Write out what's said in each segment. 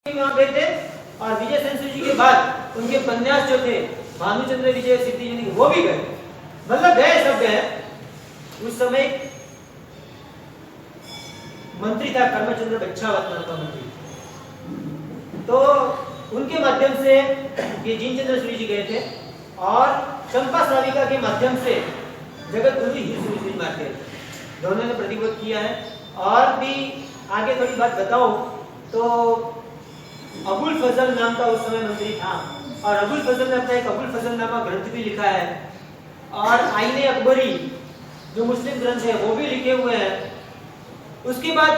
वहां गए थे और विजय सेंसुरी जी के बाद उनके उपन्यास जो थे भानुचंद्र विजय सिद्धि जी वो भी गए, मतलब गए, सब गए। उस समय मंत्री था कर्मचंद्र बच्छावत नाम का मंत्री, तो उनके माध्यम से ये जिनचंद्र सूरी जी गए थे और चंपा श्राविका के माध्यम से जगत गुरु हीर सूरी जी मारते थे। दोनों ने प्रतिबोध किया है। और भी आगे थोड़ी बात बताओ तो अबुल फजल नाम का उस समय मंत्री था और अबुल फजल ने अपना एक अबुल फजल नामा ग्रंथ भी लिखा है और आईने अकबरी जो मुस्लिम ग्रंथ है वो भी लिखे हुए हैं। उसके बाद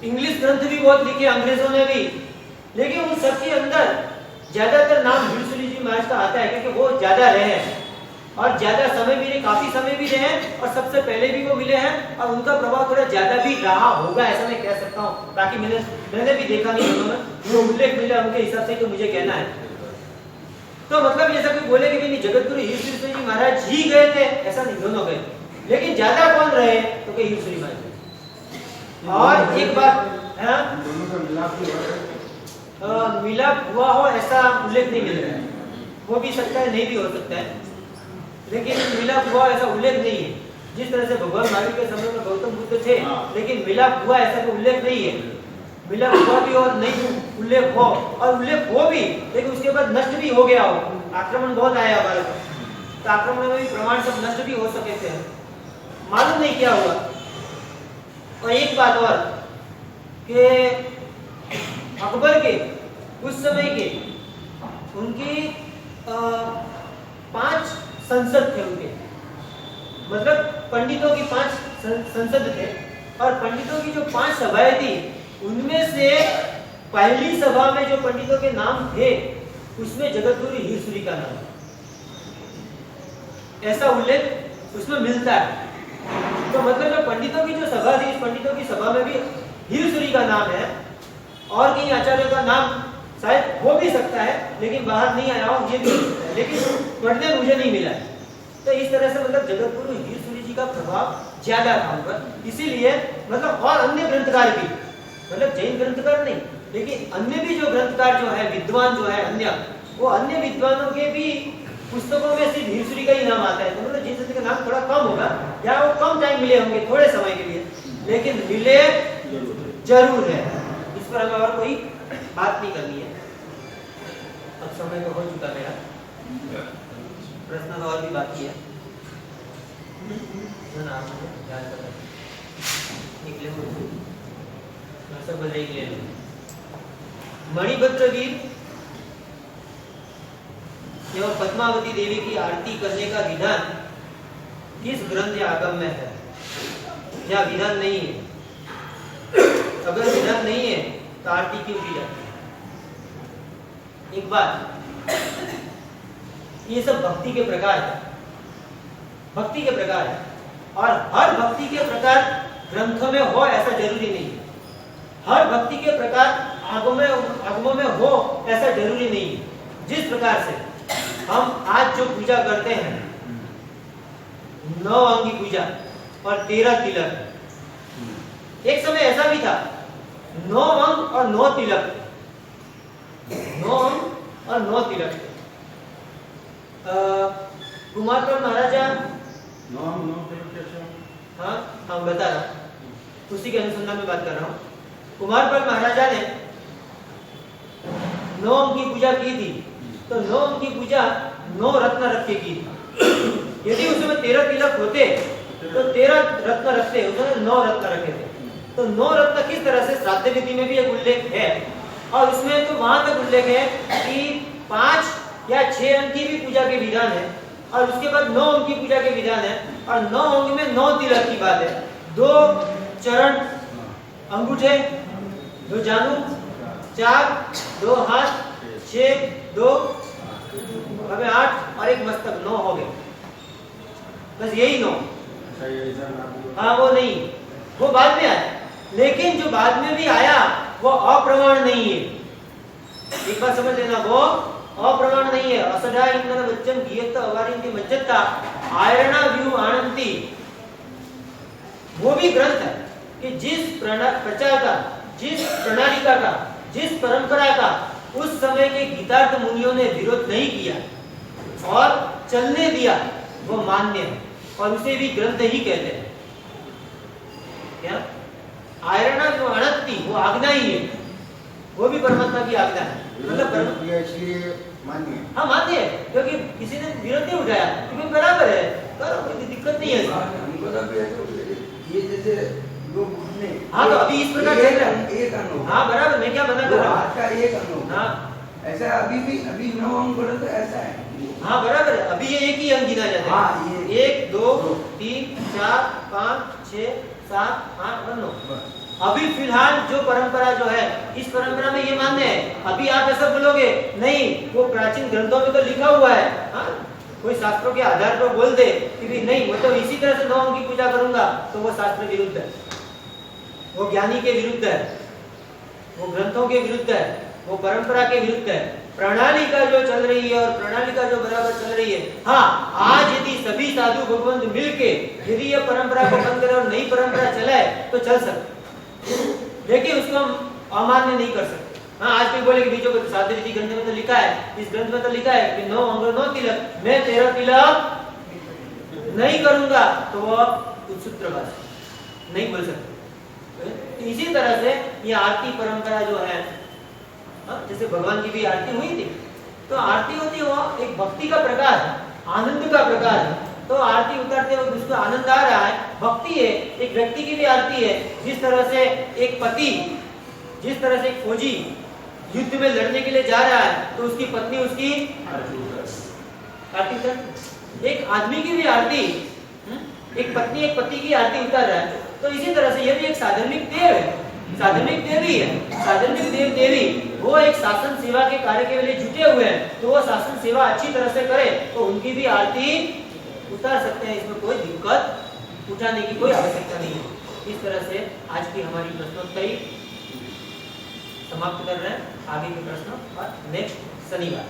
इंग्लिश ग्रंथ भी बहुत लिखे अंग्रेजों ने भी, लेकिन उन सबके अंदर ज्यादातर नाम हीर सूरी जी महाराज का आता है क्योंकि वो ज्यादा रहे हैं और ज्यादा समय भी रहे, काफी समय भी रहे हैं और सबसे पहले भी वो मिले हैं और उनका प्रभाव थोड़ा ज्यादा भी रहा होगा, ऐसा मैं कह सकता हूँ। बाकी मैंने भी देखा नहीं, उन्होंने जो उल्लेख मिला उनके हिसाब से तो मुझे कहना है। तो मतलब जैसा कोई बोले कि नहीं जगत गुरु हीर सूरी जी महाराज ही गए थे, ऐसा नहीं, दोनों गए, लेकिन ज्यादा कौन रहे तो कि हीर सूरी महाराज। और एक बात मिलाप हुआ हो ऐसा उल्लेख नहीं मिल रहा है, हो भी सकता है नहीं भी हो सकता है, लेकिन मिलाप हुआ ऐसा उल्लेख नहीं है। जिस तरह से भगवान महावीर के समय में गौतम बुद्ध थे, लेकिन मिलाप हुआ ऐसा कोई उल्लेख नहीं है। मिलाप हुआ भी और नहीं उल्लेख हो, और उल्लेख हो भी लेकिन उसके बाद नष्ट भी हो गया हो, आक्रमण बहुत आया भारत में, तो आक्रमण में भी प्रमाण सब नष्ट भी हो सके थे, मालूम नहीं क्या हुआ। और एक बात और कि अकबर के उस समय के उनकी 5 संसद थे उनके, मतलब पंडितों की 5 संसद थे और पंडितों की जो 5 सभाएं थी उनमें से पहली सभा में जो पंडितों के नाम थे उसमें जगतगुरु हीर सूरी का नाम, ऐसा उल्लेख उसमें मिलता है। तो मतलब जो पंडितों की जो सभा थी, उस पंडितों की सभा में भी हीर सूरी का नाम है और कहीं आचार्यों का नाम शायद हो भी सकता है, लेकिन बाहर नहीं आया हो ये भी, लेकिन पढ़ने मुझे नहीं मिला है। तो इस तरह से मतलब जगतगुरु हीर सूरी जी का प्रभाव ज्यादा था उन पर, इसीलिए मतलब और अन्य ग्रंथकार भी, मतलब जैन ग्रंथकार नहीं लेकिन अन्य भी जो ग्रंथकार जो है, विद्वान जो है अन्य, वो अन्य विद्वानों के भी पुस्तकों में सिर्फ हीर सूरी का ही नाम आता है। तो मतलब जिन का नाम थोड़ा कम होगा या वो कम टाइम मिले होंगे थोड़े समय के लिए, लेकिन मिले जरूर है। इस पर हमें और कोई बात नहीं करनी है। अब समय तो हो चुका मेरा, प्रश्न और भी बाकी है ना, निकले सब ले लो। मणिभद्र वीर एवं पद्मावती देवी की आरती करने का विधान किस ग्रंथ या आगम में है, या विधान नहीं है? अगर विधान नहीं है तो आरती क्यों की जाती है? एक बात, ये सब भक्ति के प्रकार है, भक्ति के प्रकार है और हर भक्ति के प्रकार ग्रंथों में हो ऐसा जरूरी नहीं है, हर भक्ति के प्रकार आगमों में हो ऐसा जरूरी नहीं है। जिस प्रकार से हम आज जो पूजा करते हैं 9 अंगी पूजा और 13 तिलक, एक समय ऐसा भी था 9 अंग और 9 तिलक, 9 अंग और 9 तिलक। कुमारपाल महाराजा, हाँ बता रहा हूँ, उसी के अनुसंधान में बात कर रहा हूँ। कुमारपाल महाराजा ने 9 अंग की पूजा की थी, तो 9 अंग की पूजा 9 रत्न रख के की थी। यदि उसमें 13 तिलक होते तो 13 रत्न रखते, उन्होंने 9 रत्न रखे थे। तो 9 रत्न किस तरह से श्राद्ध विधि में भी एक उल्लेख है और उसमें तो वहां तक उल्लेख है कि 5 या 6 अंग की भी पूजा के विधान है और उसके बाद 9 अंग की पूजा के विधान है और 9 अंग में 9 तिलक की बात है। 2 चरण, अंगूठे, 2 जानु, 4, 2 हाथ, 6, 2 हमें 8 और एक मस्तक, 9 हो गए, बस यही 9। हाँ वो नहीं, वो बाद में आया, लेकिन जो बाद में भी आया वो अप्रमाण नहीं है, एक बार समझ लेना, वो अप्रमाण नहीं है। असडा इंद्र वच्चन गीयत अवारिंति मज्जता आयरणा व्यू आनंती, वो भी ग्रंथ है कि जिस प्रचार का, जिस प्रणालिका का, जिस परंपरा का उस समय के गीतार्थ मुनियों ने विरोध नहीं किया और चलने दिया, वो मान्य है और उसे भी ग्रंथ ही कहते हैं। क्या आयरना जो अणत्ती वो आज्ञा ही है, वो भी परमात्मा की आज्ञा है। मतलब इसलिए मान्य है। हाँ मान्य है, क्योंकि किसी ने विरोध नहीं उठाया, क्योंकि बराबर है, करो, कोई दिक्कत नहीं है। ये जैसे लोग ने हाँ तो अभी इस प्रकार चल रहा है। एक अंग होगा। हाँ बराबर, मैं क्या मना कर रहा हूँ। आज का एक अंग होगा। हाँ ऐसा अभी 9 अंग बोले तो ऐसा है। हाँ बराबर है, अभी ये एक ही अंग गिना जाता है। हाँ, ये 1 2 3 4 5 6 7 8 और 9। अभी फिलहाल जो परंपरा जो है, इस परंपरा में ये मान्य है। अभी आप ऐसा बोलोगे नहीं, वो प्राचीन ग्रंथों में तो लिखा हुआ है, हाँ? कोई शास्त्रों के आधार पर बोल दे कि नहीं मैं तो इसी तरह से 9 अंग की पूजा करूंगा, तो वो शास्त्र विरुद्ध है, वो ज्ञानी के विरुद्ध है, वो ग्रंथों के विरुद्ध है, वो परंपरा के विरुद्ध है। प्रणाली का जो चल रही है और प्रणाली का जो बराबर चल रही है, हाँ आज यदि सभी साधु भगवंत मिलके यदि ये परंपरा को बंद करें और नई परंपरा चलाए तो चल सकते, लेकिन उसको हम अमान्य नहीं कर सकते। हाँ आज कोई बोले कि बीजों को साधु रीति ग्रंथ में तो लिखा है, इस ग्रंथ में तो लिखा है कि 9 अंग 9 तिलक, मैं 13 तिलक नहीं करूंगा, तो वो उत्सूत्रवाद नहीं बोल सकते। इसी तरह से ये आरती परंपरा जो है, जैसे भगवान की भी आरती हुई थी, तो आरती होती वो एक भक्ति का प्रकार है, आनंद का प्रकार है। तो आरती उतारते वक्त उसको आनंद आ रहा है, भक्ति है। एक व्यक्ति की भी आरती है, जिस तरह से एक पति, जिस तरह से एक फौजी युद्ध में लड़ने के लिए जा रहा है तो उसकी पत्नी उसकी आरती कर, एक आदमी की भी आरती, एक पत्नी एक पति की आरती उतार रहा है। तो इसी तरह से यदि एक साधर्मिक देव है, साधर्मिक देवी है, साधर्मिक देव देवी वो एक शासन सेवा के कार्य के लिए जुटे हुए हैं, तो वो शासन सेवा अच्छी तरह से करे तो उनकी भी आरती उतार सकते हैं, इसमें कोई दिक्कत उठाने की कोई आवश्यकता नहीं है। इस तरह से आज की हमारी प्रश्नोत्तरी समाप्त कर रहे हैं। आगे के प्रश्न और नेक्स्ट शनिवार।